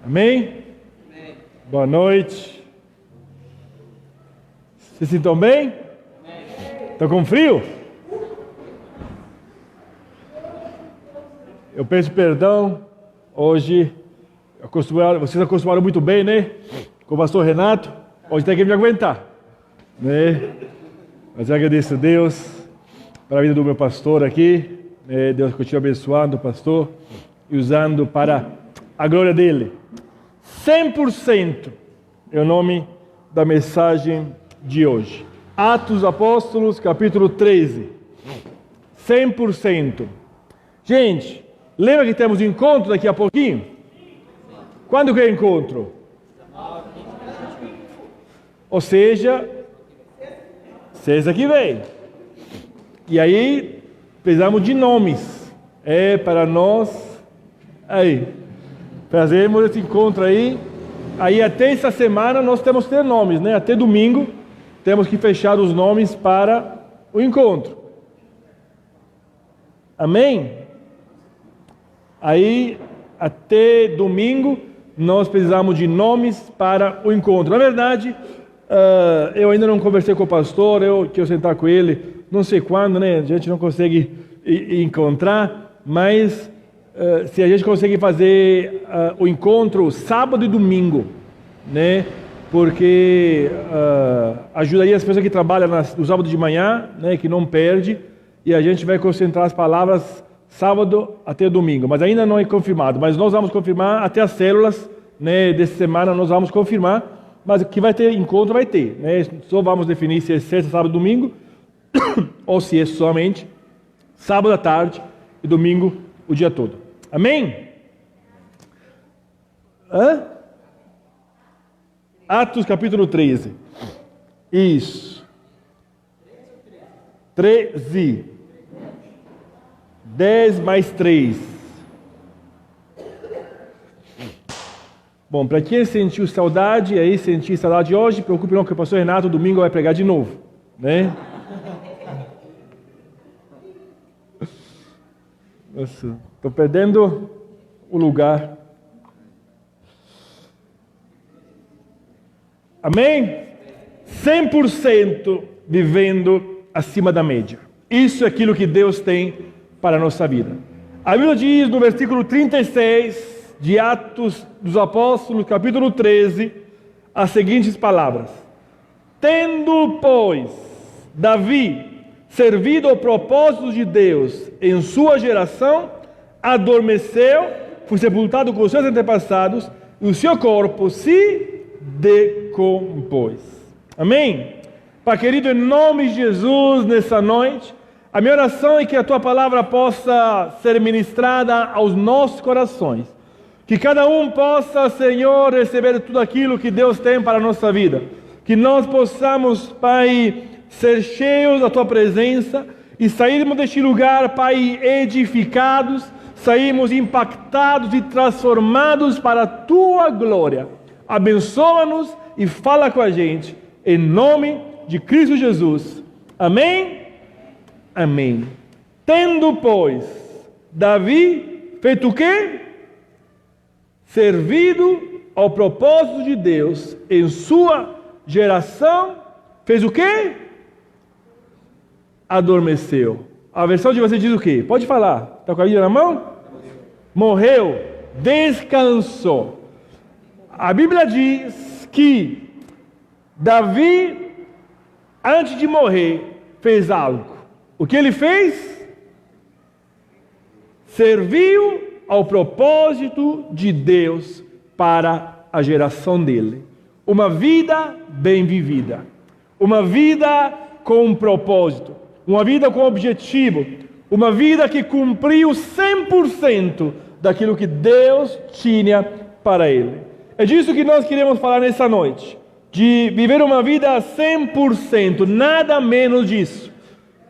Amém? Amém. Boa noite. Vocês estão bem? Estão com frio? Eu peço perdão. Hoje, vocês acostumaram muito bem, né? Com o pastor Renato. Hoje tem que me aguentar, né? Mas eu agradeço a Deus para a vida do meu pastor aqui. Né? Deus continua abençoando o pastor e usando para a glória dele. 100% é o nome da mensagem de hoje. Atos dos Apóstolos, capítulo 13. 100%. Gente, lembra que temos encontro daqui a pouquinho? Quando que é encontro? Ou seja, sexta que vem. E aí, precisamos de nomes. Para nós, aí, fazemos esse encontro aí. Aí até essa semana nós temos que ter nomes, né? Até domingo temos que fechar os nomes para o encontro. Amém? Aí até domingo nós precisamos de nomes para o encontro. Na verdade, eu ainda não conversei com o pastor, eu quero sentar com ele, não sei quando, né? A gente não consegue encontrar, mas se a gente conseguir fazer o encontro sábado e domingo, né? Porque ajudaria as pessoas que trabalham no sábado de manhã, né? Que não perde, e a gente vai concentrar as palavras sábado até domingo, mas ainda não é confirmado. Mas nós vamos confirmar até as células, né? Dessa semana nós vamos confirmar, mas que vai ter encontro vai ter, né? Só vamos definir se é sexta, sábado, domingo, ou se é somente sábado à tarde e domingo o dia todo. Amém? Atos capítulo 13. Isso. 13. 10 mais 3. Bom, para quem sentiu saudade, aí sentiu saudade hoje, preocupe não que o pastor Renato domingo vai pregar de novo, né? Nossa, estou perdendo o lugar. Amém? 100% vivendo acima da média. Isso é aquilo que Deus tem para a nossa vida. A Bíblia diz no versículo 36 de Atos dos Apóstolos, capítulo 13, as seguintes palavras: Tendo, pois, Davi servido ao propósito de Deus em sua geração, adormeceu, foi sepultado com os seus antepassados, e o seu corpo se decompôs. Amém? Pai querido, em nome de Jesus, nessa noite, a minha oração é que a Tua palavra possa ser ministrada aos nossos corações. Que cada um possa, Senhor, receber tudo aquilo que Deus tem para a nossa vida. Que nós possamos, Pai, ser cheios da Tua presença e sairmos deste lugar, Pai, edificados, sairmos impactados e transformados para a Tua glória. Abençoa-nos e fala com a gente, em nome de Cristo Jesus. Amém? Amém. Tendo, pois, Davi feito o quê? Servido ao propósito de Deus em sua geração, fez o quê? Adormeceu. A versão de você diz o quê? Pode falar. Está com a Bíblia na mão? Morreu. Descansou. A Bíblia diz que Davi, antes de morrer, fez algo. O que ele fez? Serviu ao propósito de Deus para a geração dele. Uma vida bem vivida. Uma vida com um propósito. Uma vida com objetivo, uma vida que cumpriu 100% daquilo que Deus tinha para ele. É disso que nós queremos falar nessa noite, de viver uma vida 100%, nada menos disso,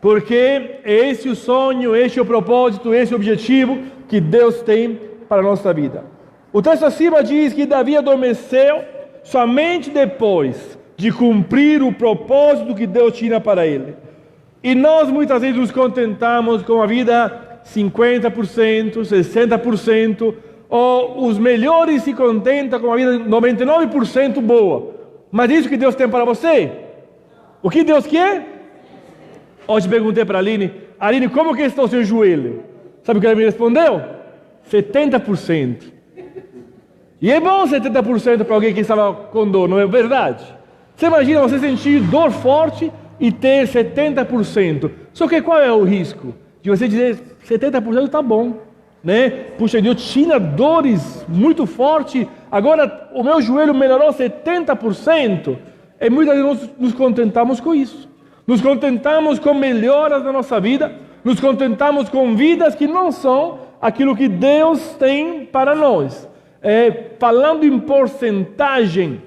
porque é esse o sonho, esse é o propósito, esse é o objetivo que Deus tem para a nossa vida. O texto acima diz que Davi adormeceu somente depois de cumprir o propósito que Deus tinha para ele. E nós muitas vezes nos contentamos com a vida 50%, 60%, Ou os melhores se contentam com a vida 99% boa. Mas é isso que Deus tem para você? O que Deus quer? Hoje perguntei para a Aline, como que está o seu joelho? Sabe o que ela me respondeu? 70%. E é bom 70% para alguém que estava com dor, não é verdade? Você imagina você sentir dor forte e ter 70%. Só que qual é o risco? De você dizer 70% está bom, né? Puxa, eu tinha dores muito fortes, agora o meu joelho melhorou 70%. E muitas vezes nós nos contentamos com isso. Nos contentamos com melhoras na nossa vida, nos contentamos com vidas que não são aquilo que Deus tem para nós. Falando em porcentagem,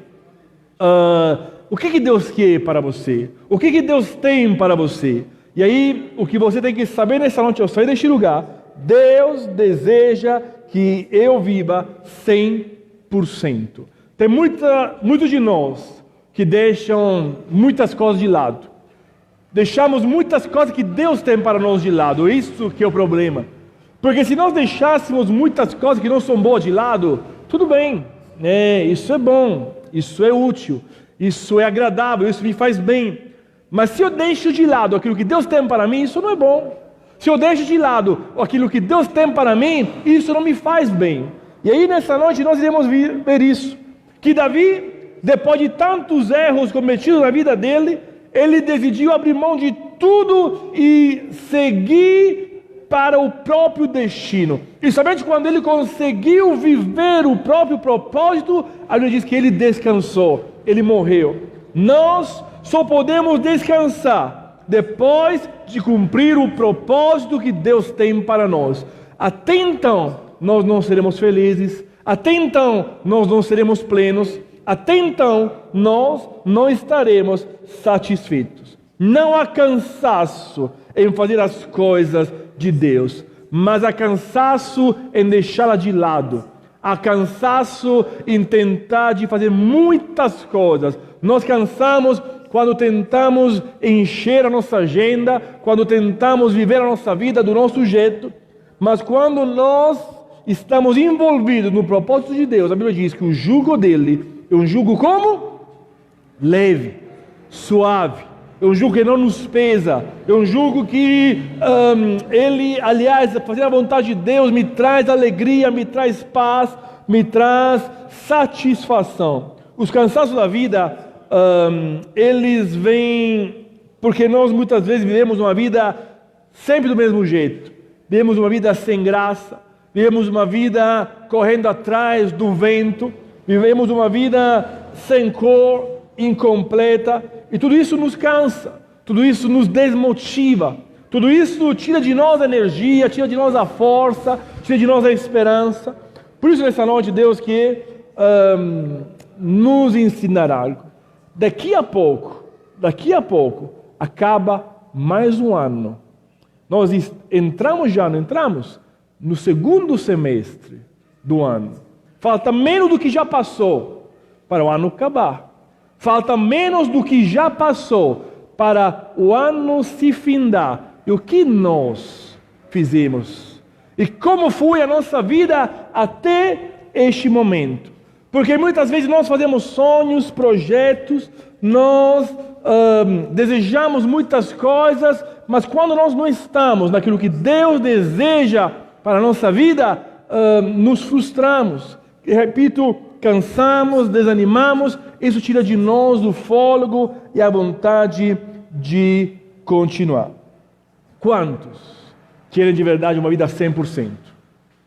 o que Deus quer para você? O que Deus tem para você? E aí, o que você tem que saber nessa noite ao sair deste lugar, Deus deseja que eu viva 100%. Tem muitos de nós que deixam muitas coisas de lado. Deixamos muitas coisas que Deus tem para nós de lado. Isso que é o problema. Porque se nós deixássemos muitas coisas que não são boas de lado, tudo bem, né? Isso é bom, isso é útil, isso é agradável, isso me faz bem. Mas se eu deixo de lado aquilo que Deus tem para mim, isso não é bom. Se eu deixo de lado aquilo que Deus tem para mim, isso não me faz bem. E aí nessa noite nós iremos ver isso. Que Davi, depois de tantos erros cometidos na vida dele, ele decidiu abrir mão de tudo e seguir para o próprio destino. E somente quando ele conseguiu viver o próprio propósito, a Bíblia diz que ele descansou, ele morreu. Nós só podemos descansar depois de cumprir o propósito que Deus tem para nós. Até então, nós não seremos felizes, até então, nós não seremos plenos, até então, nós não estaremos satisfeitos. Não há cansaço em fazer as coisas de Deus, mas há cansaço em deixá-la de lado. Há cansaço em tentar de fazer muitas coisas. Nós cansamos quando tentamos encher a nossa agenda, quando tentamos viver a nossa vida do nosso jeito, mas quando nós estamos envolvidos no propósito de Deus, a Bíblia diz que o jugo dele é um jugo como? Leve, suave. É um jugo que não nos pesa. É um jugo que ele, aliás, fazer a vontade de Deus me traz alegria, me traz paz, me traz satisfação. Os cansaços da vida, eles vêm porque nós muitas vezes vivemos uma vida sempre do mesmo jeito. Vivemos uma vida sem graça. Vivemos uma vida correndo atrás do vento. Vivemos uma vida sem cor, incompleta, e tudo isso nos cansa, tudo isso nos desmotiva, tudo isso tira de nós a energia, tira de nós a força, tira de nós a esperança. Por isso nessa noite Deus quer nos ensinar algo. Daqui a pouco, acaba mais um ano. Nós entramos no segundo semestre do ano. Falta menos do que já passou para o ano acabar. Falta menos do que já passou para o ano se findar. E o que nós fizemos? E como foi a nossa vida até este momento? Porque muitas vezes nós fazemos sonhos, projetos, nós desejamos muitas coisas, mas quando nós não estamos naquilo que Deus deseja para a nossa vida, nos frustramos. E repito, cansamos, desanimamos, isso tira de nós o fôlego e a vontade de continuar. Quantos querem de verdade uma vida 100%?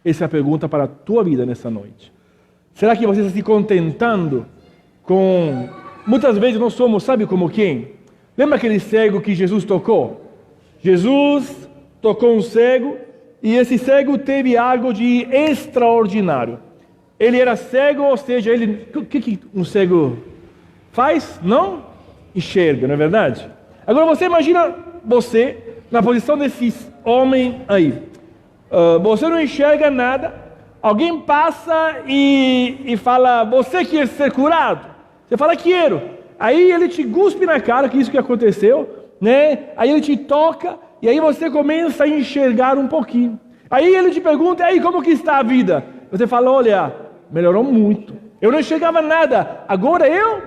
Essa é a pergunta para a tua vida nessa noite. Será que você está se contentando com... Muitas vezes nós somos, sabe como quem? Lembra aquele cego que Jesus tocou? Jesus tocou um cego e esse cego teve algo de extraordinário. Ele era cego, ou seja, o que um cego faz? Não enxerga, não é verdade? Agora você imagina você na posição desse homem aí. Você não enxerga nada, alguém passa e fala, você quer ser curado? Você fala, quero. Aí ele te cuspe na cara, que isso que aconteceu, né? Aí ele te toca e aí você começa a enxergar um pouquinho. Aí ele te pergunta, aí como que está a vida? você fala, olha, melhorou muito. Eu não enxergava nada, agora eu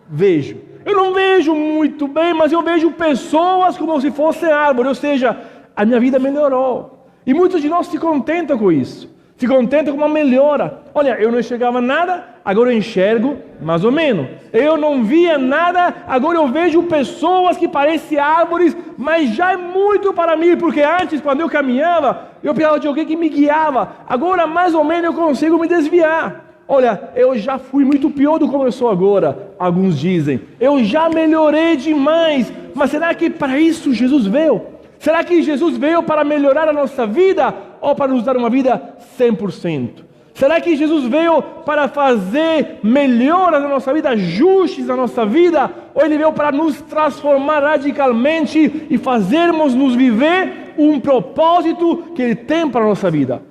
vejo. Eu não vejo muito bem, mas eu vejo pessoas como se fossem árvores, ou seja, a minha vida melhorou. E muitos de nós se contentam com isso. Se contenta com uma melhora. Olha, eu não enxergava nada, agora eu enxergo mais ou menos. Eu não via nada, agora eu vejo pessoas que parecem árvores, mas já é muito para mim, porque antes, quando eu caminhava, eu precisava de alguém que me guiava. Agora, mais ou menos, eu consigo me desviar. Olha, eu já fui muito pior do que eu sou agora, alguns dizem. Eu já melhorei demais, mas será que para isso Jesus veio? Será que Jesus veio para melhorar a nossa vida ou para nos dar uma vida 100%? Será que Jesus veio para fazer melhoras na nossa vida, ajustes na nossa vida? Ou Ele veio para nos transformar radicalmente e fazermos nos viver um propósito que Ele tem para a nossa vida?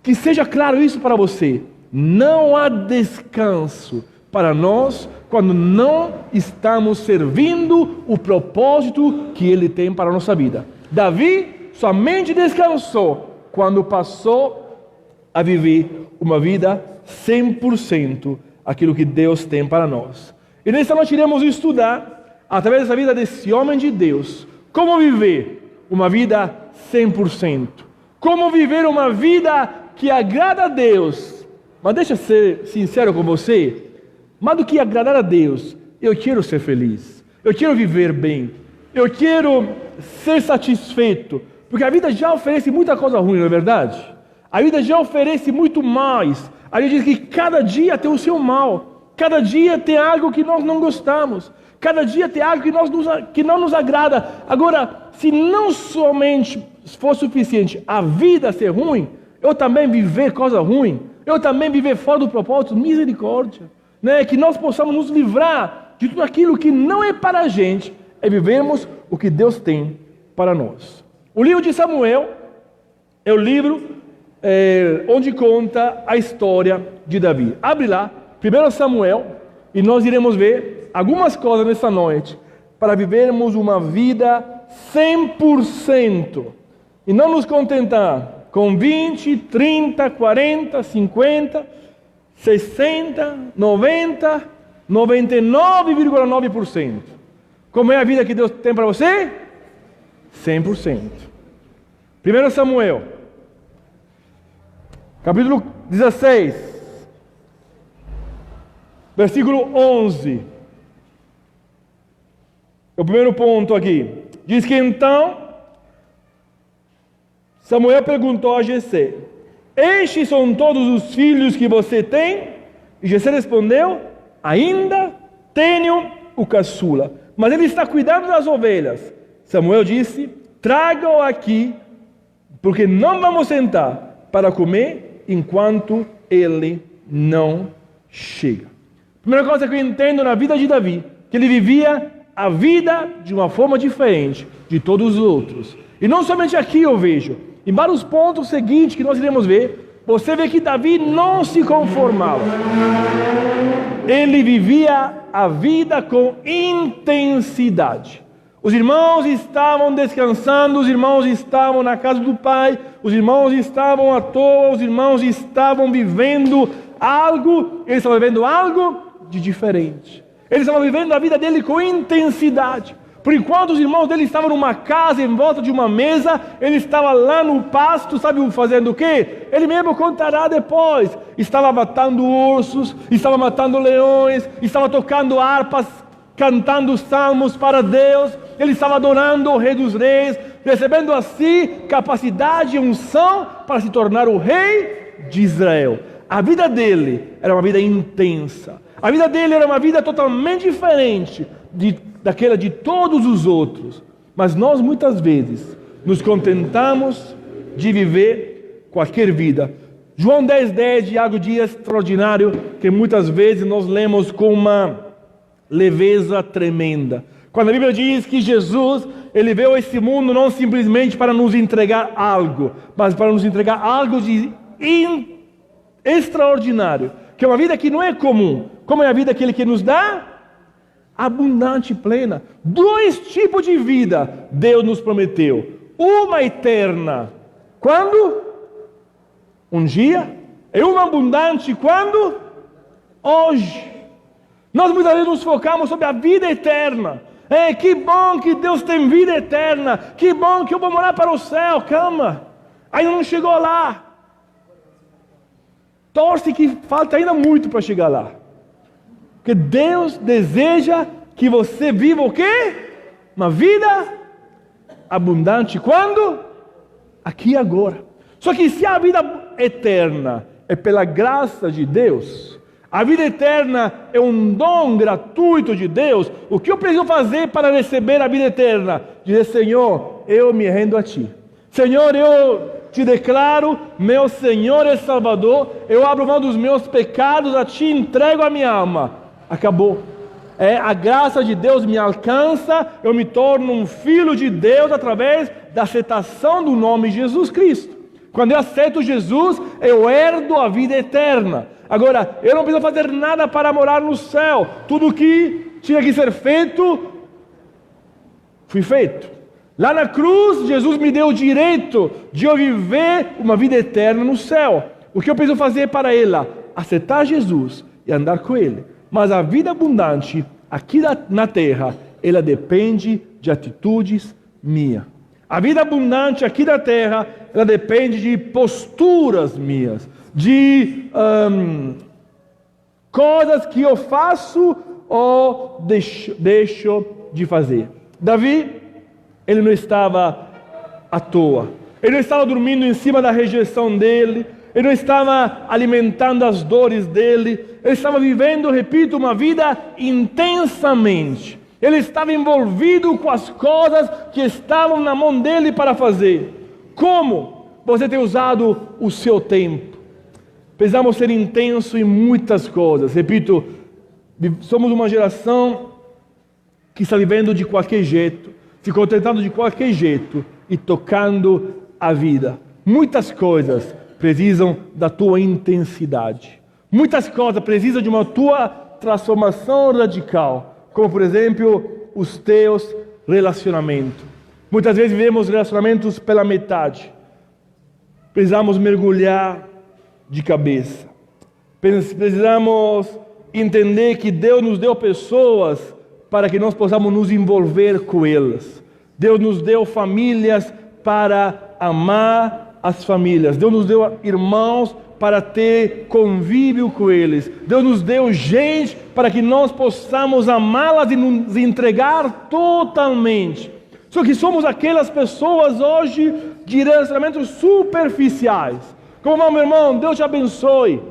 Que seja claro isso para você. Não há descanso para nós quando não estamos servindo o propósito que Ele tem para a nossa vida. Davi somente descansou quando passou a viver uma vida 100% aquilo que Deus tem para nós. E nessa noite iremos estudar, através dessa vida desse homem de Deus, como viver uma vida 100%. Como viver uma vida que agrada a Deus. Mas deixa eu ser sincero com você. Mais do que agradar a Deus, eu quero ser feliz. Eu quero viver bem. Eu quero ser satisfeito. Porque a vida já oferece muita coisa ruim, não é verdade? A vida já oferece muito mais. A gente diz que cada dia tem o seu mal. Cada dia tem algo que nós não gostamos. Cada dia tem algo que não nos agrada. Agora, se não somente for suficiente a vida ser ruim, eu também viver coisa ruim, eu também viver fora do propósito, misericórdia. Né? Que nós possamos nos livrar de tudo aquilo que não é para a gente, é vivermos o que Deus tem para nós. O livro de Samuel é o livro onde conta a história de Davi. Abre lá, 1 Samuel, e nós iremos ver algumas coisas nessa noite para vivermos uma vida 100% e não nos contentar com 20, 30, 40, 50, 60, 90, 99,9%. Como é a vida que Deus tem para você? 100%. 1 Samuel, capítulo 16, versículo 11. É o primeiro ponto aqui. Diz que então Samuel perguntou a Jessé: estes são todos os filhos que você tem? E Jessé respondeu: ainda tenho o caçula, mas ele está cuidando das ovelhas. Samuel disse: traga-o aqui, porque não vamos sentar para comer enquanto ele não chega. Primeira coisa que eu entendo na vida de Davi, que ele vivia a vida de uma forma diferente de todos os outros. E não somente aqui eu vejo, em vários pontos seguintes que nós iremos ver, você vê que Davi não se conformava. Ele vivia a vida com intensidade. Os irmãos estavam descansando, os irmãos estavam na casa do Pai, os irmãos estavam à toa, os irmãos estavam vivendo algo, eles estavam vivendo algo de diferente. Eles estavam vivendo a vida dele com intensidade. Por enquanto os irmãos dele estavam numa casa, em volta de uma mesa, ele estava lá no pasto, sabe fazendo o quê? Ele mesmo contará depois. Estava matando ursos, estava matando leões, estava tocando harpas, cantando salmos para Deus. Ele estava adorando o Rei dos Reis, recebendo assim capacidade e unção para se tornar o rei de Israel. A vida dele era uma vida intensa. A vida dele era uma vida totalmente diferente daquela de todos os outros. Mas nós muitas vezes nos contentamos de viver qualquer vida. João 10:10 de algo de extraordinário que muitas vezes nós lemos com uma leveza tremenda. Quando a Bíblia diz que Jesus, ele veio a esse mundo não simplesmente para nos entregar algo, mas para nos entregar algo de extraordinário, que é uma vida que não é comum. Como é a vida que Ele quer nos dar? Abundante e plena. 2 tipos de vida Deus nos prometeu. Uma eterna. Quando? um dia, e uma abundante quando? Hoje. Nós muitas vezes nos focamos sobre a vida eterna. Que bom que Deus tem vida eterna. Que bom que eu vou morar para o céu. Calma, ainda não chegou lá. Torce que falta ainda muito para chegar lá. Porque Deus deseja que você viva o quê? Uma vida abundante. Quando? Aqui e agora. Só que se a vida eterna é pela graça de Deus, a vida eterna é um dom gratuito de Deus, o que eu preciso fazer para receber a vida eterna? Dizer: Senhor, eu me rendo a Ti. Senhor, eu te declaro meu Senhor e Salvador, eu abro mão dos meus pecados, a Ti entrego a minha alma. Acabou. A graça de Deus me alcança, eu me torno um filho de Deus através da aceitação do nome de Jesus Cristo. Quando eu aceito Jesus, eu herdo a vida eterna. Agora, eu não preciso fazer nada para morar no céu. Tudo que tinha que ser feito, foi feito. Lá na cruz, Jesus me deu o direito de eu viver uma vida eterna no céu. O que eu preciso fazer para ela? Aceitar Jesus e andar com Ele. Mas a vida abundante, aqui na terra, ela depende de atitudes minhas. A vida abundante aqui na terra, ela depende de posturas minhas, de coisas que eu faço ou deixo de fazer. Davi, ele não estava à toa. Ele não estava dormindo em cima da rejeição dele. Ele não estava alimentando as dores dele. Ele estava vivendo, repito, uma vida intensamente. Ele estava envolvido com as coisas que estavam na mão dele para fazer. Como você tem usado o seu tempo? Precisamos ser intensos em muitas coisas. Repito, somos uma geração que está vivendo de qualquer jeito, se contentando de qualquer jeito e tocando a vida. Muitas coisas precisam da tua intensidade. Muitas coisas precisam de uma tua transformação radical. Como, por exemplo, os teus relacionamentos. Muitas vezes vivemos relacionamentos pela metade. Precisamos mergulhar de cabeça. Precisamos entender que Deus nos deu pessoas para que nós possamos nos envolver com elas. Deus nos deu famílias para amar as famílias. Deus nos deu irmãos para ter convívio com eles. Deus nos deu gente para que nós possamos amá-las e nos entregar totalmente. Só que somos aquelas pessoas hoje de relacionamentos superficiais. Como, meu irmão, Deus te abençoe.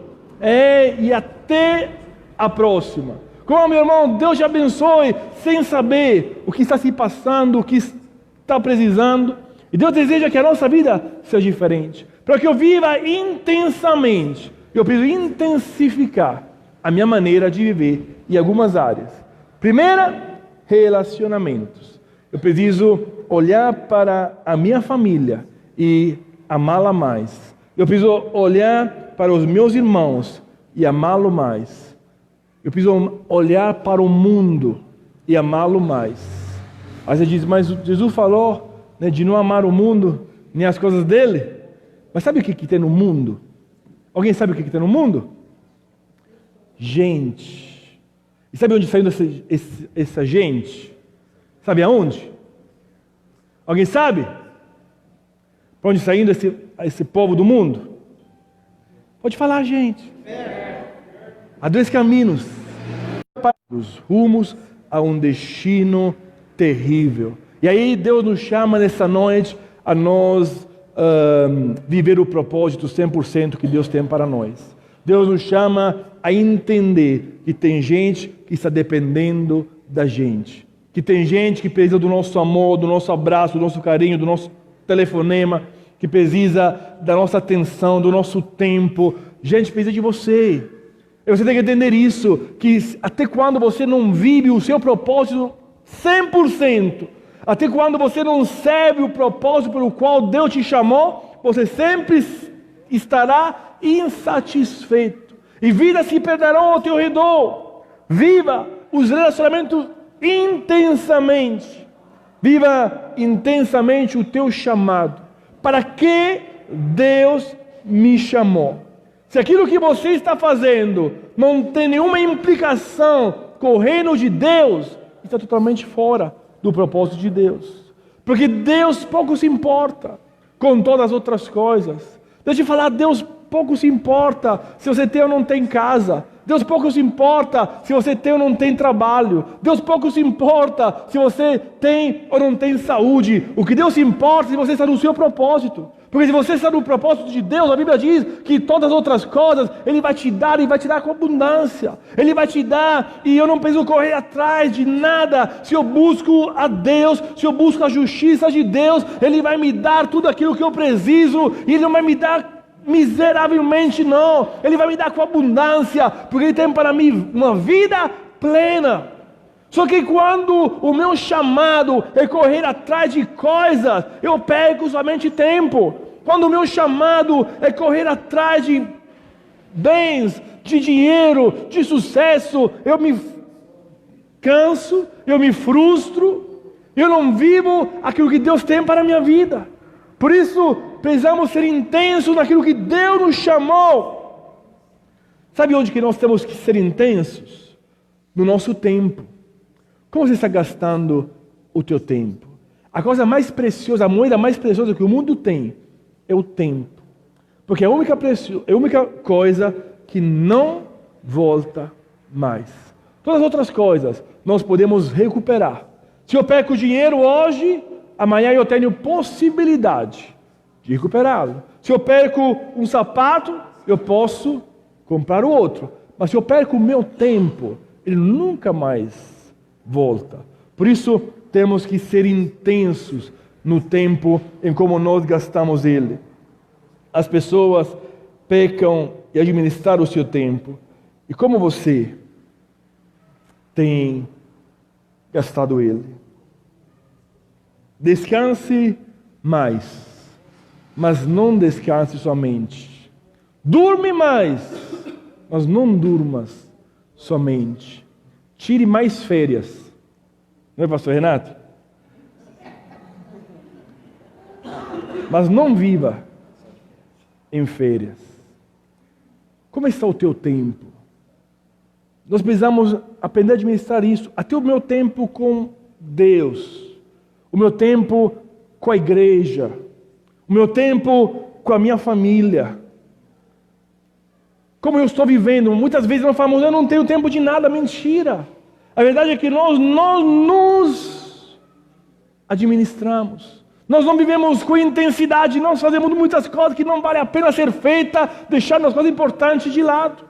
E até a próxima. Como, meu irmão, Deus te abençoe, sem saber o que está se passando, o que está precisando. E Deus deseja que a nossa vida seja diferente. Para que eu viva intensamente, eu preciso intensificar a minha maneira de viver em algumas áreas. Primeira, relacionamentos. Eu preciso olhar para a minha família e amá-la mais. Eu preciso olhar para os meus irmãos e amá-lo mais. Eu preciso olhar para o mundo e amá-lo mais. Aí você diz: mas Jesus falou, né, de não amar o mundo nem as coisas dele. Mas sabe o que tem no mundo? Alguém sabe o que tem no mundo? Gente. E sabe onde saiu essa gente? Sabe aonde? Alguém sabe? Para onde saindo esse povo do mundo? Pode falar, gente. Há dois caminhos. Os rumos a um destino terrível. E aí Deus nos chama nessa noite a nós viver o propósito 100% que Deus tem para nós. Deus nos chama a entender que tem gente que está dependendo da gente. Que tem gente que precisa do nosso amor, do nosso abraço, do nosso carinho, do nosso telefonema, que precisa da nossa atenção, do nosso tempo. Gente precisa de você. E você tem que entender isso, que até quando você não vive o seu propósito 100%, até quando você não serve o propósito pelo qual Deus te chamou, você sempre estará insatisfeito. E vidas se perderão ao teu redor. Viva os relacionamentos intensamente. Viva intensamente o teu chamado. Para que Deus me chamou. Se aquilo que você está fazendo não tem nenhuma implicação com o reino de Deus, está totalmente fora do propósito de Deus. Porque Deus pouco se importa com todas as outras coisas. Deixa eu falar, Deus pouco se importa se você tem ou não tem casa. Deus pouco se importa se você tem ou não tem trabalho. Deus pouco se importa se você tem ou não tem saúde. O que Deus se importa é se você está no seu propósito. Porque se você está no propósito de Deus, a Bíblia diz que todas as outras coisas Ele vai te dar e vai te dar com abundância. Ele vai te dar e eu não preciso correr atrás de nada. Se eu busco a Deus, se eu busco a justiça de Deus, Ele vai me dar tudo aquilo que eu preciso e Ele não vai me dar miseravelmente, não. Ele vai me dar com abundância, porque Ele tem para mim uma vida plena. Só que quando o meu chamado é correr atrás de coisas, eu perco somente tempo. Quando o meu chamado é correr atrás de bens, de dinheiro, de sucesso, eu me canso, eu me frustro, eu não vivo aquilo que Deus tem para a minha vida. Por isso, precisamos ser intensos naquilo que Deus nos chamou. Sabe onde que nós temos que ser intensos? No nosso tempo. Como você está gastando o teu tempo? A coisa mais preciosa, a moeda mais preciosa que o mundo tem é o tempo. Porque é a única coisa que não volta mais. Todas as outras coisas nós podemos recuperar. Se eu perco dinheiro hoje, amanhã eu tenho possibilidade de recuperá-lo. Se eu perco um sapato, eu posso comprar o outro. Mas se eu perco o meu tempo, ele nunca mais volta. Por isso, temos que ser intensos no tempo em como nós gastamos ele. As pessoas pecam em administrar o seu tempo. E como você tem gastado ele? Descanse mais, mas não descanse somente. Durme mais, mas não durmas somente. Tire mais férias. Não é, pastor Renato? Mas não viva em férias. Como está o teu tempo? Nós precisamos aprender a administrar isso. Até o meu tempo com Deus. O meu tempo com a igreja, o meu tempo com a minha família. Como eu estou vivendo, muitas vezes nós falamos, eu não tenho tempo de nada, mentira. A verdade é que nós nos administramos. Nós não vivemos com intensidade, nós fazemos muitas coisas que não vale a pena ser feita, deixando as coisas importantes de lado.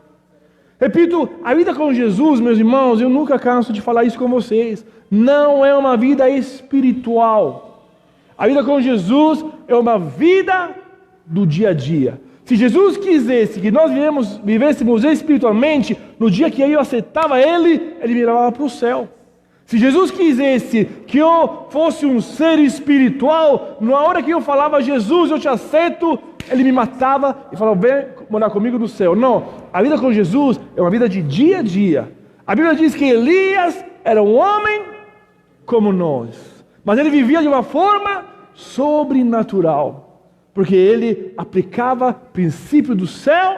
Repito, a vida com Jesus, meus irmãos, eu nunca canso de falar isso com vocês, não é uma vida espiritual. A vida com Jesus é uma vida do dia a dia. Se Jesus quisesse que nós vivêssemos espiritualmente, no dia que eu aceitava Ele, Ele me levava para o céu. Se Jesus quisesse que eu fosse um ser espiritual, na hora que eu falava, Jesus, eu te aceito, Ele me matava e falava, vem morar comigo no céu. Não, a vida com Jesus é uma vida de dia a dia. A Bíblia diz que Elias era um homem como nós, mas ele vivia de uma forma sobrenatural, porque ele aplicava o princípio do céu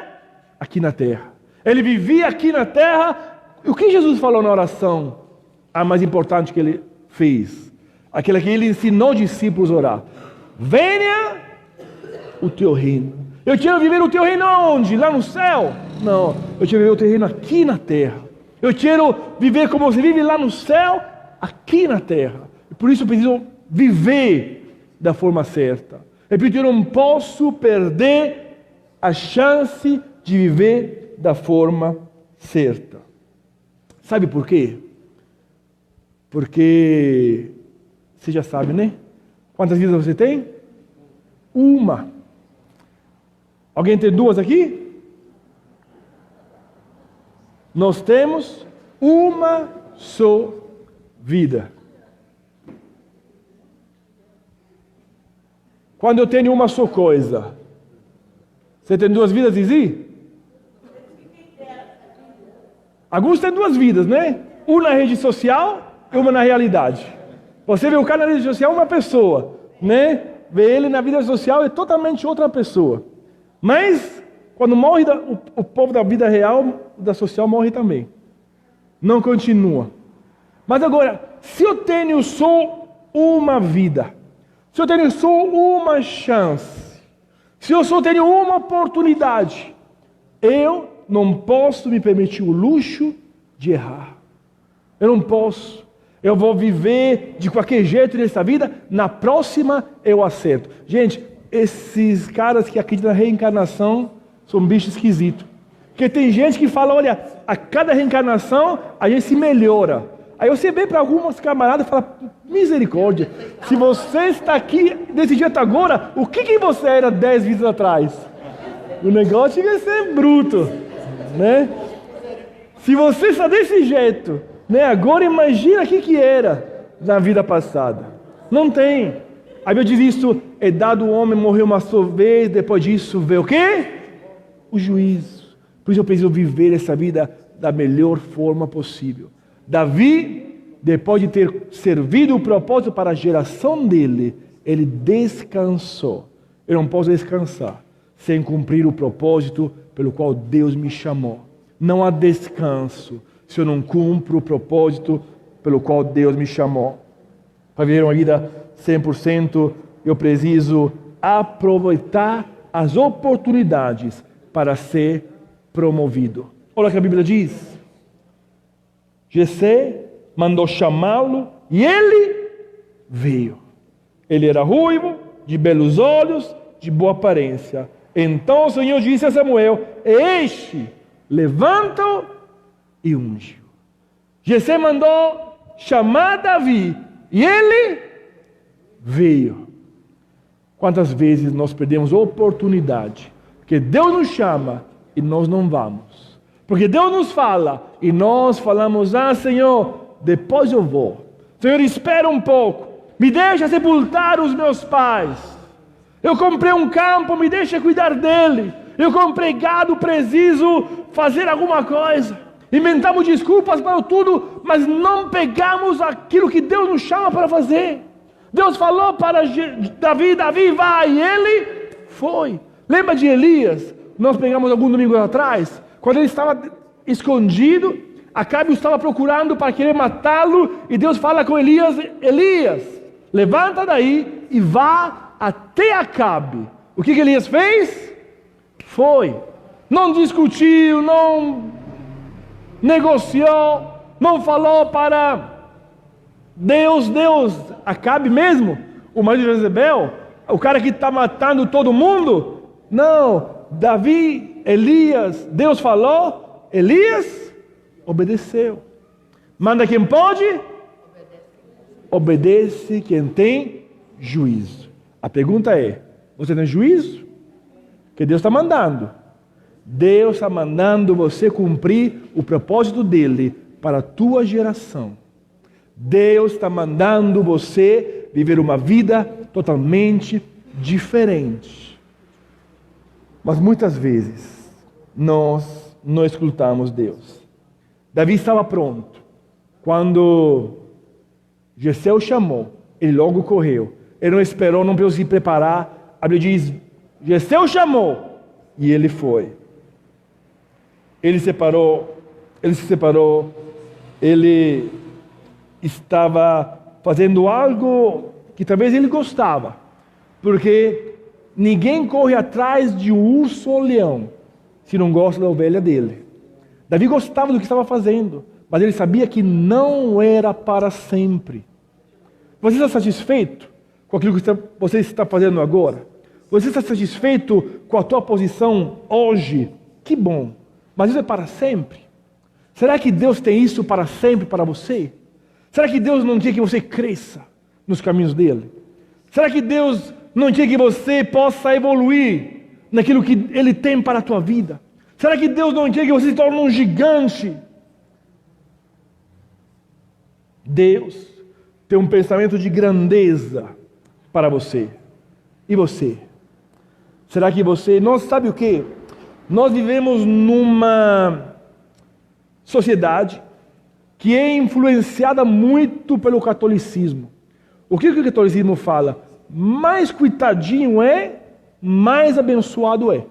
aqui na terra. Ele vivia aqui na terra. O que Jesus falou na oração, a mais importante que ele fez? Aquela que ele ensinou os discípulos a orar. Venha o teu reino. Eu quero viver o teu reino aonde? Lá no céu? Não, eu quero viver o teu reino aqui na terra. Eu quero viver como você vive lá no céu, aqui na terra. E por isso eu preciso viver da forma certa. Repito, eu não posso perder a chance de viver da forma certa. Sabe por quê? Porque você já sabe, né? Quantas vidas você tem? Uma. Alguém tem duas aqui? Nós temos uma só vida. Quando eu tenho uma só coisa, você tem duas vidas, Zizi? Alguns têm duas vidas, né? Uma na rede social e uma na realidade. Você vê o cara na rede social, uma pessoa, né? Vê ele na vida social, é totalmente outra pessoa. Mas, quando morre o povo da vida real, da social morre também. Não continua. Mas agora, se eu tenho só uma vida, se eu tenho só uma chance, se eu só tenho uma oportunidade, eu não posso me permitir o luxo de errar. Eu não posso. Eu vou viver de qualquer jeito nessa vida, na próxima eu acerto. Gente, esses caras que acreditam na reencarnação são bichos esquisitos. Porque tem gente que fala, olha, a cada reencarnação a gente se melhora. Aí você vê para alguns camaradas e fala, misericórdia, se você está aqui desse jeito agora, o que você era 10 vidas atrás? O negócio chega a ser bruto, né? Se você está desse jeito, né? Agora imagina o que era na vida passada. Não tem. A Bíblia diz isso, é dado o homem morrer uma só vez, depois disso vê o quê? O juízo. Por isso eu preciso viver essa vida da melhor forma possível. Davi, depois de ter servido o propósito para a geração dele, ele descansou. Eu não posso descansar sem cumprir o propósito pelo qual Deus me chamou. Não há descanso se eu não cumpro o propósito pelo qual Deus me chamou. Para viver uma vida 100%, eu preciso aproveitar as oportunidades para ser promovido. Olha o que a Bíblia diz. Jessé mandou chamá-lo e ele veio. Ele era ruivo, de belos olhos, de boa aparência. Então o Senhor disse a Samuel, este, levanta-o e unge-o. Jessé mandou chamar Davi e ele veio. Quantas vezes nós perdemos oportunidade? Porque Deus nos chama e nós não vamos. Porque Deus nos fala e nós falamos, Senhor, depois eu vou. Senhor, espera um pouco. Me deixa sepultar os meus pais. Eu comprei um campo, me deixa cuidar dele. Eu comprei gado, preciso fazer alguma coisa. Inventamos desculpas para tudo, mas não pegamos aquilo que Deus nos chama para fazer. Deus falou para Davi, Davi vai, e ele foi. Lembra de Elias? Nós pegamos algum domingo atrás, quando ele estava escondido, Acabe estava procurando para querer matá-lo, e Deus fala com Elias, Elias, levanta daí e vá até Acabe. O que Elias fez? Foi. Não discutiu, não negociou, não falou para Deus, Acabe mesmo, o marido de Jezebel, o cara que está matando todo mundo. Não, Davi, Elias, Deus falou, Elias obedeceu. Manda quem pode, obedece quem tem juízo. A pergunta é, você tem juízo? Que Deus está mandando. Deus está mandando você cumprir o propósito dele para a tua geração. Deus está mandando você viver uma vida totalmente diferente. Mas muitas vezes nós não escutamos Deus. Davi estava pronto. Quando Jessé o chamou, ele logo correu. Ele não esperou, não precisou se preparar. A Bíblia diz, Jessé o chamou e ele foi. Ele se separou, ele estava fazendo algo que talvez ele gostava, porque ninguém corre atrás de um urso ou leão se não gosta da ovelha dele. Davi gostava do que estava fazendo, mas ele sabia que não era para sempre. Você está satisfeito com aquilo que você está fazendo agora? Você está satisfeito com a tua posição hoje? Que bom, mas isso é para sempre? Será que Deus tem isso para sempre para você? Será que Deus não quer que você cresça nos caminhos dele? Será que Deus não quer que você possa evoluir naquilo que ele tem para a tua vida? Será que Deus não quer que você se torne um gigante? Deus tem um pensamento de grandeza para você. E você? Será que você... Nós sabe o quê? Nós vivemos numa sociedade que é influenciada muito pelo catolicismo. O que o catolicismo fala? Mais coitadinho é, mais abençoado é.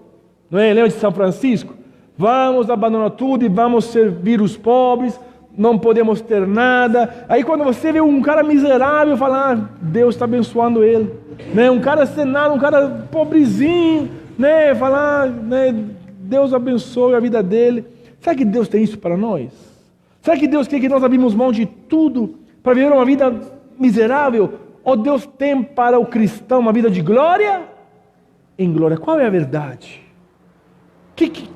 Não é? Lembra de São Francisco? Vamos abandonar tudo e vamos servir os pobres, não podemos ter nada. Aí quando você vê um cara miserável, fala, Deus está abençoando ele. Né? Um cara sem nada, um cara pobrezinho, né? Falar, né? Deus abençoe a vida dele. Será que Deus tem isso para nós? Será que Deus quer que nós abrimos mão de tudo para viver uma vida miserável? Ou Deus tem para o cristão uma vida de glória? Em glória. Qual é a verdade?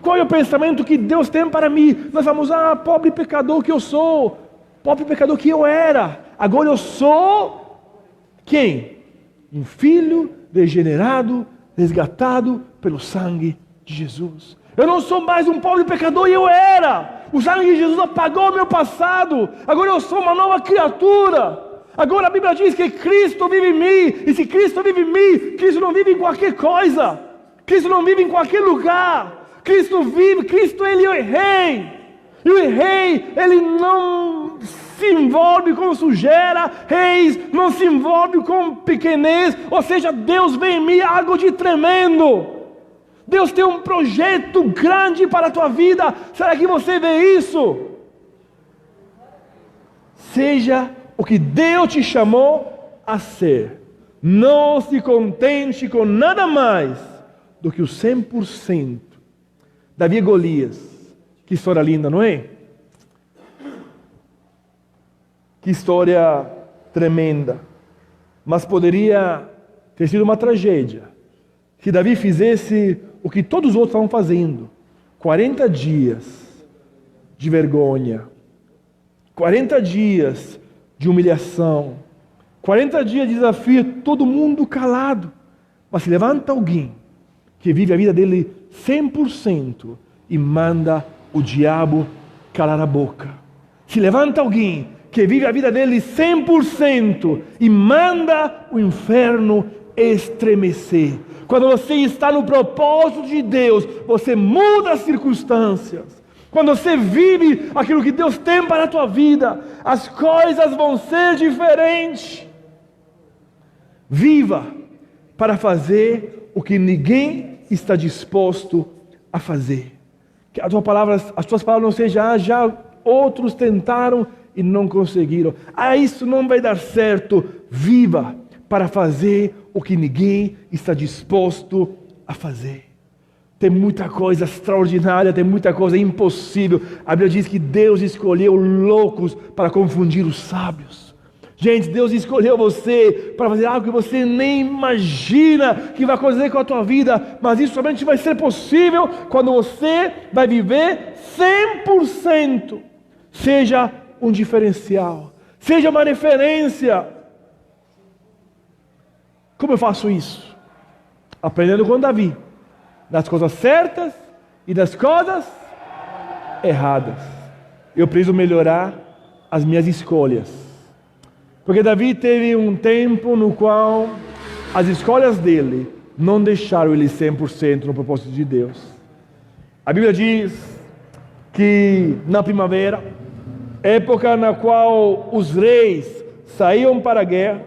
Qual é o pensamento que Deus tem para mim? Nós vamos, pobre pecador que eu sou, pobre pecador que eu era, agora eu sou quem? Um filho regenerado, resgatado pelo sangue de Jesus. Eu não sou mais um pobre pecador e eu era. O sangue de Jesus apagou o meu passado, agora eu sou uma nova criatura. Agora a Bíblia diz que Cristo vive em mim, e se Cristo vive em mim, Cristo não vive em qualquer coisa, Cristo não vive em qualquer lugar. Cristo vive, Cristo ele é o rei. E o rei, ele não se envolve com sujeira, reis não se envolve com pequenez, ou seja, Deus vê em mim algo de tremendo. Deus tem um projeto grande para a tua vida. Será que você vê isso? Seja o que Deus te chamou a ser. Não se contente com nada mais do que o 100%. Davi e Golias, que história linda, não é? Que história tremenda. Mas poderia ter sido uma tragédia se Davi fizesse o que todos os outros estavam fazendo. 40 dias de vergonha, 40 dias de humilhação, 40 dias de desafio, todo mundo calado. Mas se levanta alguém que vive a vida dele 100% e manda o diabo calar a boca. Se levanta alguém que vive a vida dele 100% e manda o inferno estremecer. Quando você está no propósito de Deus, você muda as circunstâncias. Quando você vive aquilo que Deus tem para a tua vida, as coisas vão ser diferentes. Viva para fazer o que ninguém está disposto a fazer. Que as tuas palavras não sejam, já outros tentaram e não conseguiram. Isso não vai dar certo. Viva para fazer o que ninguém está disposto a fazer. Tem muita coisa extraordinária, tem muita coisa impossível. A Bíblia diz que Deus escolheu loucos para confundir os sábios. Gente, Deus escolheu você para fazer algo que você nem imagina que vai acontecer com a tua vida, mas isso somente vai ser possível quando você vai viver 100%. Seja um diferencial, seja uma referência. Como eu faço isso? Aprendendo com Davi, das coisas certas e das coisas erradas. Eu preciso melhorar as minhas escolhas. Porque Davi teve um tempo no qual as escolhas dele não deixaram ele 100% no propósito de Deus. A Bíblia diz que na primavera, época na qual os reis saíam para a guerra,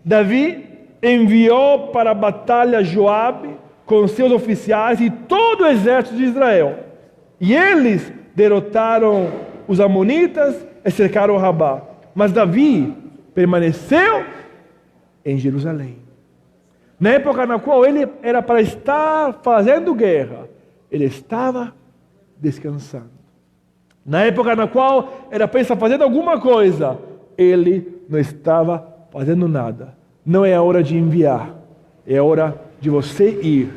Davi enviou para a batalha Joabe com seus oficiais e todo o exército de Israel. E eles derrotaram os amonitas e cercaram Rabá. Mas Davi permaneceu em Jerusalém. Na época na qual ele era para estar fazendo guerra, ele estava descansando. Na época na qual era para estar fazendo alguma coisa, ele não estava fazendo nada. Não é a hora de enviar, é a hora de você ir.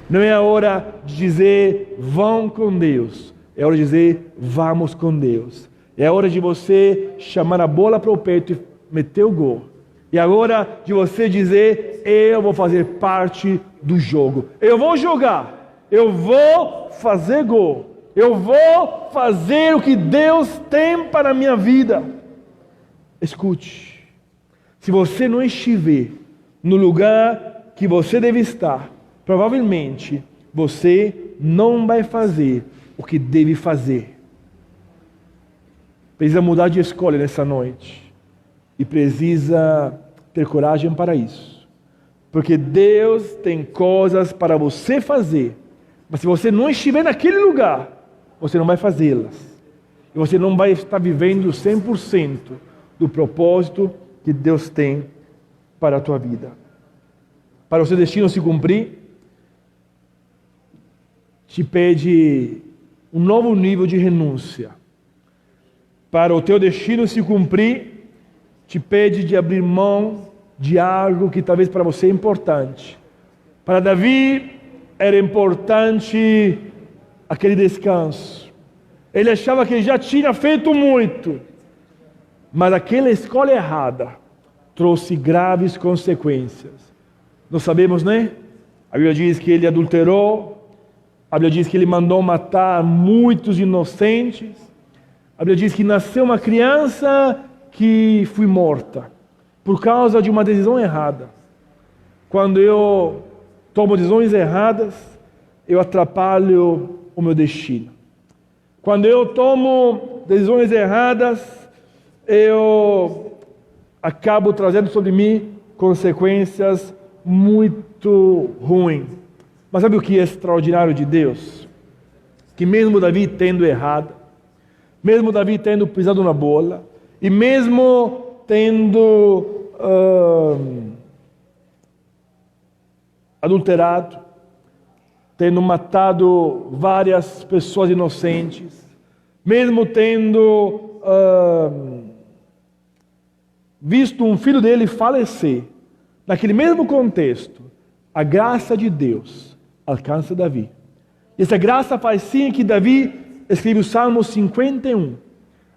Não é a hora de dizer vão com Deus, é a hora de dizer vamos com Deus. É a hora de você chamar a bola para o peito e meter o gol. E agora de você dizer eu vou fazer parte do jogo. Eu vou jogar, eu vou fazer gol, eu vou fazer o que Deus tem para a minha vida. Escute, se você não estiver no lugar que você deve estar, provavelmente você não vai fazer o que deve fazer. Precisa mudar de escolha nessa noite. E precisa ter coragem para isso. Porque Deus tem coisas para você fazer Mas se você não estiver naquele lugar, você não vai fazê-las. E você não vai estar vivendo 100% do propósito que Deus tem para a tua vida. Para o seu destino se cumprir, te pede um novo nível de renúncia. Para o teu destino se cumprir, te pede de abrir mão de algo que talvez para você é importante. Para Davi era importante aquele descanso. Ele achava que já tinha feito muito, mas aquela escolha errada trouxe graves consequências. Nós sabemos, né? A Bíblia diz que ele adulterou, a Bíblia diz que ele mandou matar muitos inocentes, a Bíblia diz que nasceu uma criança que foi morta por causa de uma decisão errada. Quando eu tomo decisões erradas, eu atrapalho o meu destino. Quando eu tomo decisões erradas, eu acabo trazendo sobre mim consequências muito ruins. Mas sabe o que é extraordinário de Deus? Que mesmo Davi tendo errado, mesmo Davi tendo pisado na bola, e mesmo tendo adulterado, tendo matado várias pessoas inocentes, mesmo tendo visto um filho dele falecer, naquele mesmo contexto, a graça de Deus alcança Davi. E essa graça faz sim que Davi escreve o Salmo 51,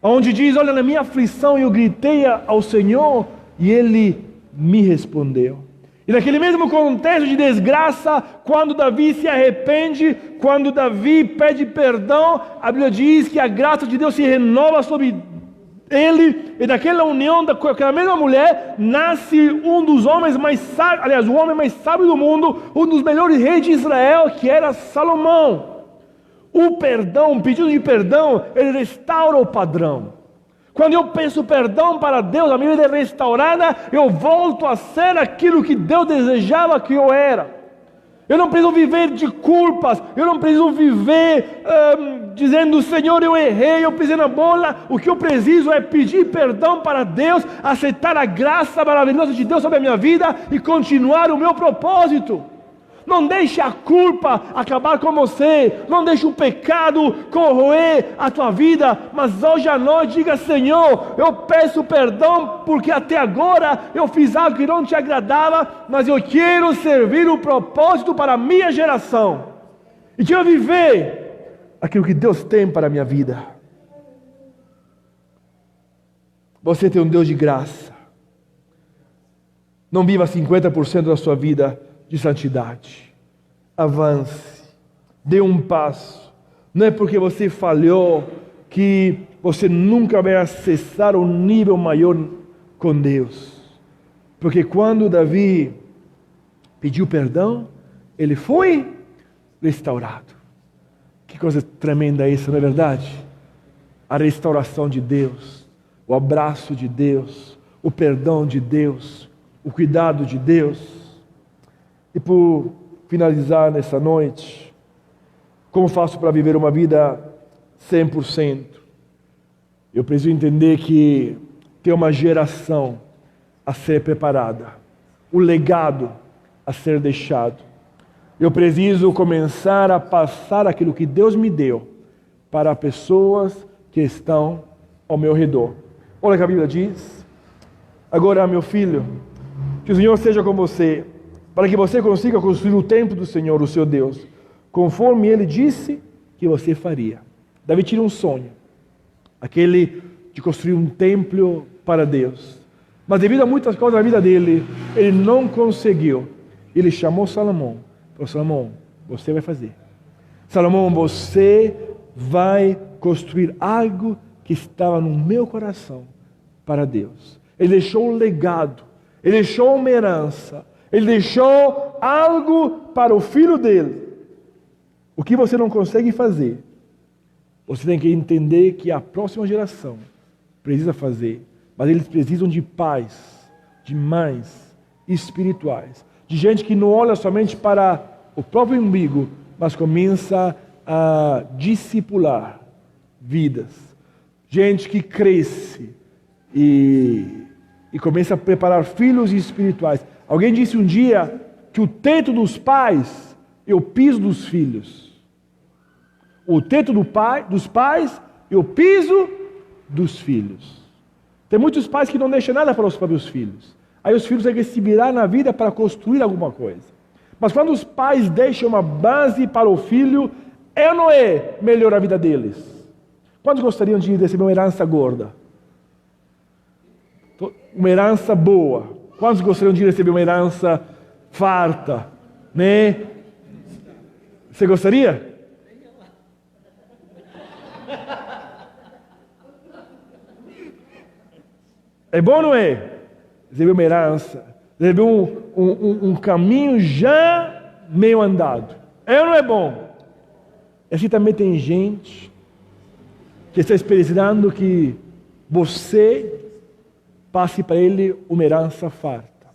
onde diz: olha, na minha aflição eu gritei ao Senhor e Ele me respondeu. E naquele mesmo contexto de desgraça, quando Davi se arrepende, quando Davi pede perdão, a Bíblia diz que a graça de Deus se renova sobre ele, e daquela união com aquela mesma mulher, nasce um dos homens mais sábios, aliás, o homem mais sábio do mundo, um dos melhores reis de Israel, que era Salomão. O perdão, o pedido de perdão, ele restaura o padrão. Quando eu peço perdão para Deus, a minha vida é restaurada, eu volto a ser aquilo que Deus desejava que eu era. Eu não preciso viver de culpas, eu não preciso viver dizendo: Senhor, eu errei, eu pisei na bola. O que eu preciso é pedir perdão para Deus, aceitar a graça maravilhosa de Deus sobre a minha vida e continuar o meu propósito. Não deixe a culpa acabar com você, não deixe o pecado corroer a tua vida, mas hoje à noite diga: Senhor, eu peço perdão porque até agora eu fiz algo que não te agradava, mas eu quero servir o propósito para a minha geração e quero viver aquilo que Deus tem para a minha vida. Você tem um Deus de graça. Não viva 50% da sua vida de santidade. Avance, dê um passo. Não é porque você falhou que você nunca vai acessar um nível maior com Deus. Porque quando Davi pediu perdão, ele foi restaurado. Que coisa tremenda isso, não é verdade? A restauração de Deus, o abraço de Deus, o perdão de Deus, o cuidado de Deus. E por finalizar nessa noite, como faço para viver uma vida 100%? Eu preciso entender que tem uma geração a ser preparada, o legado a ser deixado. Eu preciso começar a passar aquilo que Deus me deu para pessoas que estão ao meu redor. Olha o que a Bíblia diz: agora, meu filho, que o Senhor seja com você, para que você consiga construir o templo do Senhor, o seu Deus, conforme Ele disse que você faria. Davi tinha um sonho, aquele de construir um templo para Deus. Mas devido a muitas coisas na vida dele, ele não conseguiu. Ele chamou Salomão. Falou: Salomão, você vai fazer. Salomão, você vai construir algo que estava no meu coração para Deus. Ele deixou um legado, ele deixou uma herança, ele deixou algo para o filho dele. O que você não consegue fazer, você tem que entender que a próxima geração precisa fazer. Mas eles precisam de pais, de mães espirituais, de gente que não olha somente para o próprio umbigo, mas começa a discipular vidas. Gente que cresce e começa a preparar filhos espirituais. Alguém disse um dia que o teto dos pais é o piso dos filhos. O teto dos pais é o piso dos filhos. Tem muitos pais que não deixam nada para os próprios filhos. Aí os filhos têm que se virar na vida para construir alguma coisa. Mas quando os pais deixam uma base para o filho, é ou não é melhor a vida deles? Quantos gostariam de receber uma herança gorda? Uma herança boa? Quantos gostariam de receber uma herança farta? Né? Você gostaria? É bom ou não é? Receber uma herança, receber um caminho já meio andado. É ou não é bom? E assim também tem gente que está esperando que você passe para ele uma herança farta.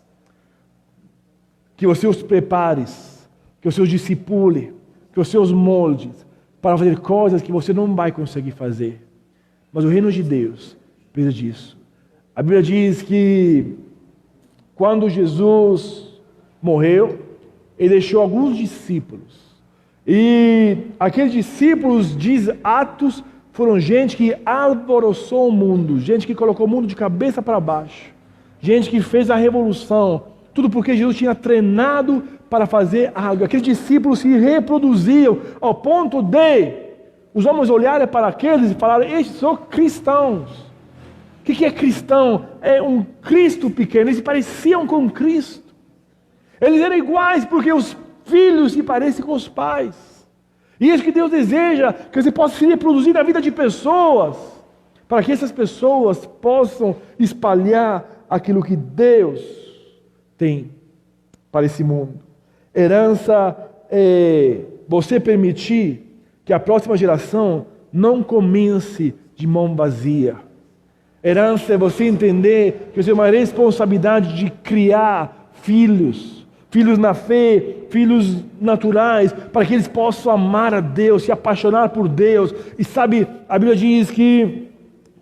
Que você os prepare, que você os discipule, que você os molde para fazer coisas que você não vai conseguir fazer. Mas o reino de Deus precisa disso. A Bíblia diz que quando Jesus morreu, ele deixou alguns discípulos. E aqueles discípulos, diz Atos, foram gente que alvoroçou o mundo, gente que colocou o mundo de cabeça para baixo, gente que fez a revolução, tudo porque Jesus tinha treinado para fazer algo. Aqueles discípulos se reproduziam ao ponto de os homens olharem para aqueles e falarem: estes são cristãos. O que é cristão? É um Cristo pequeno. Eles se pareciam com Cristo. Eles eram iguais porque os filhos se parecem com os pais. E isso que Deus deseja, que você possa se reproduzir na vida de pessoas, para que essas pessoas possam espalhar aquilo que Deus tem para esse mundo. Herança é você permitir que a próxima geração não comece de mão vazia. Herança é você entender que você tem uma responsabilidade de criar filhos na fé, filhos naturais, para que eles possam amar a Deus, se apaixonar por Deus. E sabe, a Bíblia diz que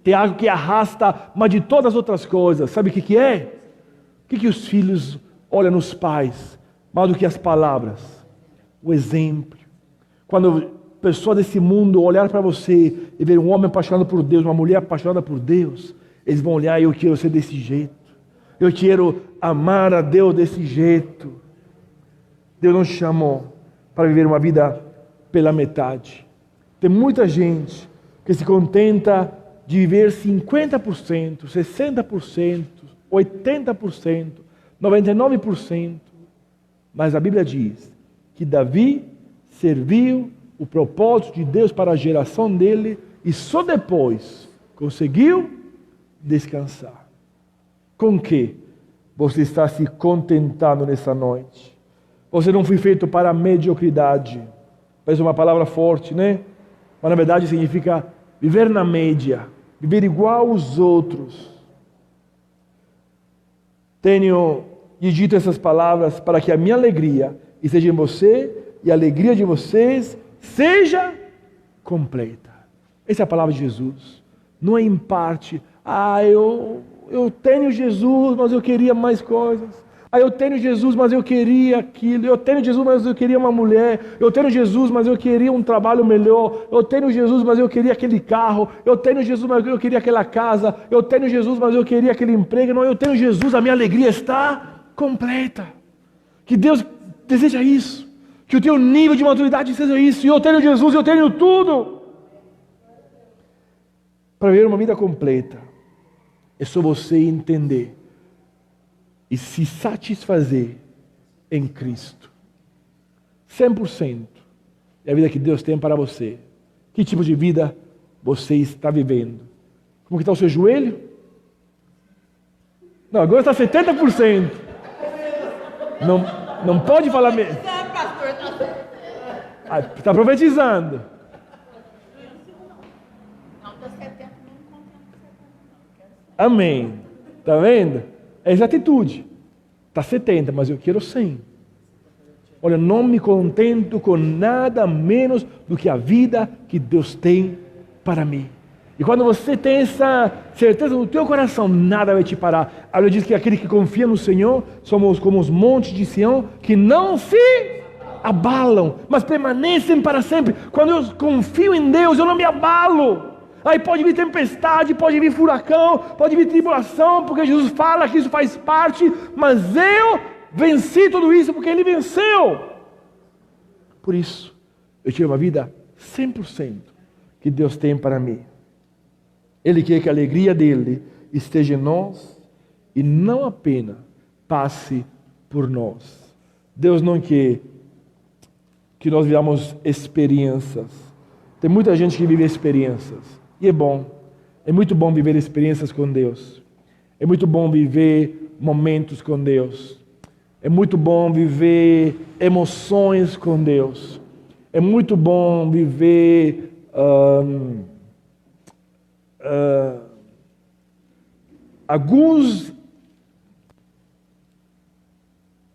tem algo que arrasta mais de todas as outras coisas. Sabe o que é? O que os filhos olham nos pais, mais do que as palavras? O exemplo. Quando pessoas desse mundo olhar para você e ver um homem apaixonado por Deus, uma mulher apaixonada por Deus, eles vão olhar: eu quero ser desse jeito. Eu quero amar a Deus desse jeito. Deus nos chamou para viver uma vida pela metade. Tem muita gente que se contenta de viver 50%, 60%, 80%, 99%. Mas a Bíblia diz que Davi serviu o propósito de Deus para a geração dele e só depois conseguiu descansar. Com que você está se contentando nessa noite? Você não foi feito para a mediocridade. Parece uma palavra forte, né? Mas na verdade significa viver na média, viver igual aos outros. Tenho dito essas palavras para que a minha alegria esteja em você e a alegria de vocês seja completa. Essa é a palavra de Jesus. Não é em parte: eu tenho Jesus, mas eu queria mais coisas. Eu tenho Jesus, mas eu queria aquilo. Eu tenho Jesus, mas eu queria uma mulher. Eu tenho Jesus, mas eu queria um trabalho melhor. Eu tenho Jesus, mas eu queria aquele carro. Eu tenho Jesus, mas eu queria aquela casa. Eu tenho Jesus, mas eu queria aquele emprego. Não, eu tenho Jesus, a minha alegria está completa. Que Deus deseja isso. Que o teu nível de maturidade seja isso. E eu tenho Jesus, eu tenho tudo. Para viver uma vida completa, é só você entender e se satisfazer em Cristo. 100% é a vida que Deus tem para você. Que tipo de vida você está vivendo? Como que está o seu joelho? Não, agora está 70%. Não pode falar mesmo. Está profetizando. Amém. Está vendo? É essa atitude. Está 70, mas eu quero 100. Olha, não me contento com nada menos do que a vida que Deus tem para mim. E quando você tem essa certeza no teu coração, nada vai te parar. A Bíblia diz que aquele que confia no Senhor, somos como os montes de Sião, que não se abalam, mas permanecem para sempre. Quando eu confio em Deus, eu não me abalo. Aí pode vir tempestade, pode vir furacão, pode vir tribulação, porque Jesus fala que isso faz parte, mas eu venci tudo isso porque Ele venceu. Por isso, eu tive uma vida 100% que Deus tem para mim. Ele quer que a alegria dele esteja em nós e não apenas passe por nós. Deus não quer que nós vivamos experiências. Tem muita gente que vive experiências. E é bom. É muito bom viver experiências com Deus. É muito bom viver momentos com Deus. É muito bom viver emoções com Deus. É muito bom viver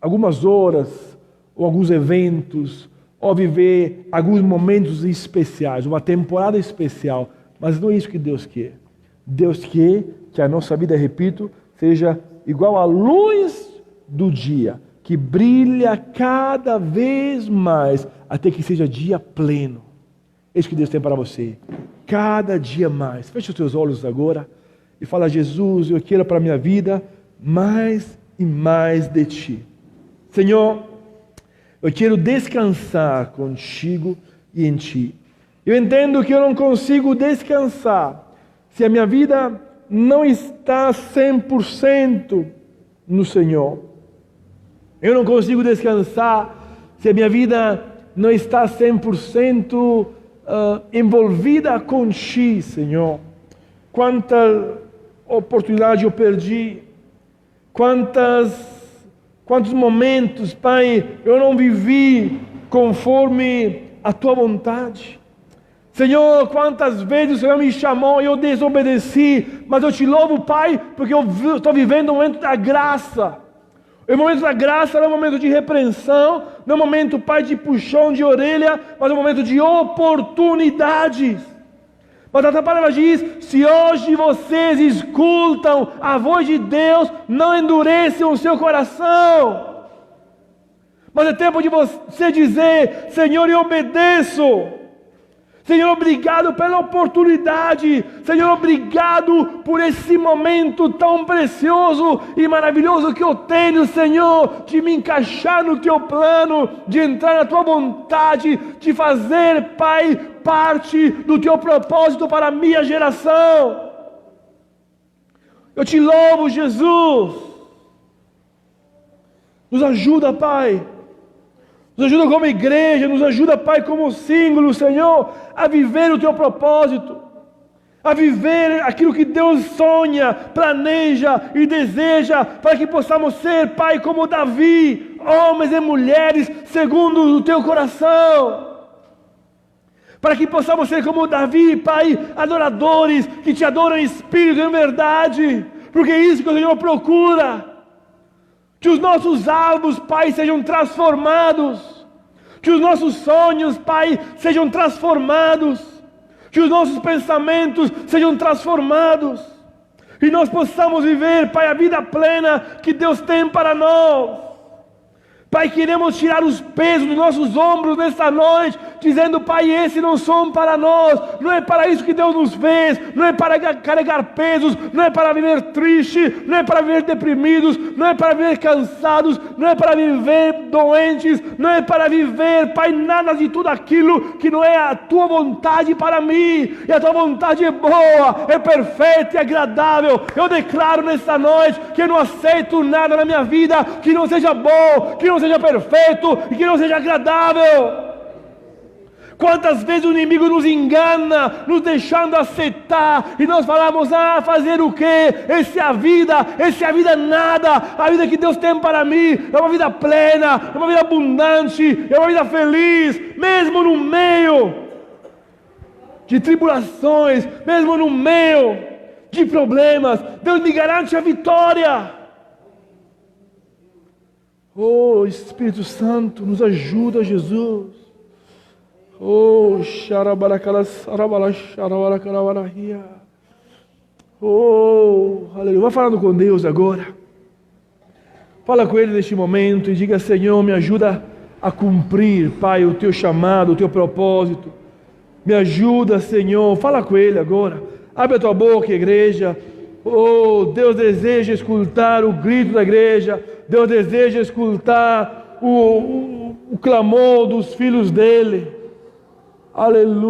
algumas horas, ou alguns eventos, ou viver alguns momentos especiais, uma temporada especial. Mas não é isso que Deus quer. Deus quer que a nossa vida, repito, seja igual à luz do dia, que brilha cada vez mais, até que seja dia pleno. É isso que Deus tem para você. Cada dia mais. Feche os teus olhos agora e fala: Jesus, eu quero para a minha vida mais e mais de Ti. Senhor, eu quero descansar contigo e em Ti. Eu entendo que eu não consigo descansar se a minha vida não está 100% no Senhor. Eu não consigo descansar se a minha vida não está 100% envolvida com Ti, Senhor. Quanta oportunidade eu perdi, quantos momentos, Pai, eu não vivi conforme a Tua vontade. Senhor, quantas vezes o Senhor me chamou e eu desobedeci, mas eu Te louvo, Pai, porque eu estou vivendo um momento da graça. O momento da graça não é um momento de repreensão, não é um momento, Pai, de puxão de orelha, mas é um momento de oportunidades. Mas a palavra diz: se hoje vocês escutam a voz de Deus, não endureçam o seu coração. Mas é tempo de você dizer: Senhor, eu obedeço. Senhor, obrigado pela oportunidade. Senhor, obrigado por esse momento tão precioso e maravilhoso que eu tenho, Senhor, de me encaixar no Teu plano, de entrar na Tua vontade, de fazer, Pai, parte do Teu propósito para a minha geração. Eu Te louvo, Jesus. Nos ajuda, Pai. Nos ajuda como igreja, nos ajuda, Pai, como símbolo, Senhor, a viver o Teu propósito, a viver aquilo que Deus sonha, planeja e deseja, para que possamos ser, Pai, como Davi, homens e mulheres segundo o Teu coração. Para que possamos ser como Davi, Pai, adoradores, que Te adoram em espírito e em verdade, porque é isso que o Senhor procura. Que os nossos alvos, Pai, sejam transformados. Que os nossos sonhos, Pai, sejam transformados. Que os nossos pensamentos sejam transformados. E nós possamos viver, Pai, a vida plena que Deus tem para nós. Pai, queremos tirar os pesos dos nossos ombros nesta noite, dizendo: Pai, esses não são para nós, não é para isso que Deus nos fez, não é para carregar pesos, não é para viver triste, não é para viver deprimidos, não é para viver cansados, não é para viver doentes, não é para viver, Pai, nada de tudo aquilo que não é a Tua vontade para mim. E a Tua vontade é boa, é perfeita e agradável. Eu declaro nesta noite que eu não aceito nada na minha vida que não seja bom, que não seja perfeito e que não seja agradável. Quantas vezes o inimigo nos engana, nos deixando aceitar, e nós falamos: fazer o quê? Essa é a vida nada. A vida que Deus tem para mim é uma vida plena, é uma vida abundante, é uma vida feliz, mesmo no meio de tribulações, mesmo no meio de problemas. Deus me garante a vitória. Oh, Espírito Santo, nos ajuda, Jesus. Oh, oh, aleluia. Vai falando com Deus agora. Fala com Ele neste momento e diga: Senhor, me ajuda a cumprir, Pai, o Teu chamado, o Teu propósito. Me ajuda, Senhor. Fala com Ele agora. Abre a tua boca, igreja. Oh, Deus deseja escutar o grito da igreja. Deus deseja escutar o clamor dos filhos dele. Aleluia.